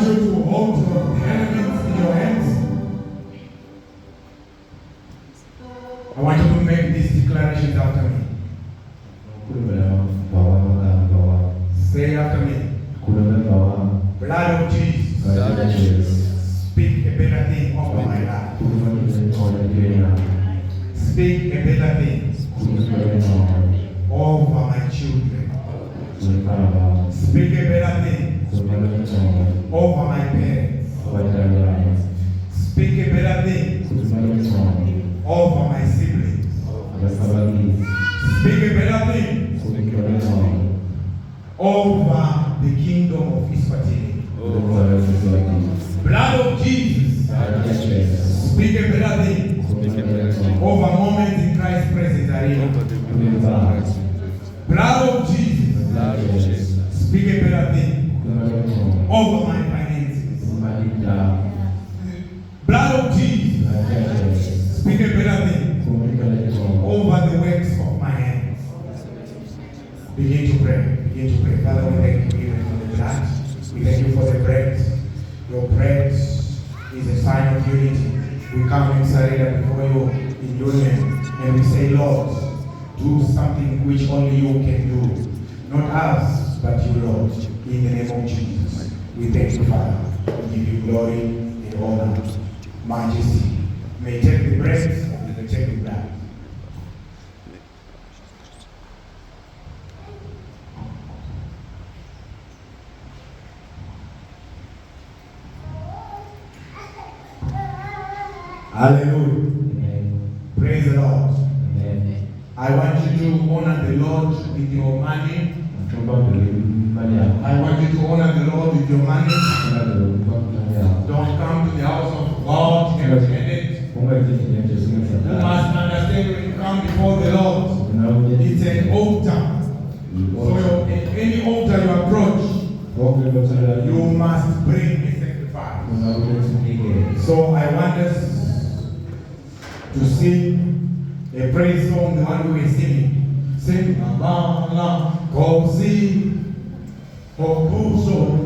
you to hold your elements in your hands. I want you to make these declarations after me. Say after me. Blood of Jesus. Speak a better thing over my life. Speak a better thing over my children. Speak a better thing over my parents. Speak a better thing over my siblings. Speak a better thing over the kingdom of Isfatini. Blood of Jesus. Speak a better thing over moments in Christ's presence. Blood of Jesus. Speak a better thing over my finances. Blood of Jesus. Speak a better thing over the works of my hands. Begin to pray. Begin to pray. Father, we thank you even for the blood. We thank you for the bread. Your bread is a sign of unity. We come and surrender before you in union, and we say, Lord, do something which only you can do. Not us, but you, Lord. In the name of Jesus. We thank you, Father. We give you glory and honor, majesty. May take the bread and may take the blood. Hallelujah. Amen. Praise the Lord. Amen. I want you to honor the Lord with your money. I want you to honor the Lord with your money. Don't come to the house of God empty-handed. You must understand when you come before the Lord, it's an altar. So any altar you approach, you must bring a sacrifice. So I want us to sing a praise song, the one we were singing. Sing, Amala, Kosi, Hokuso.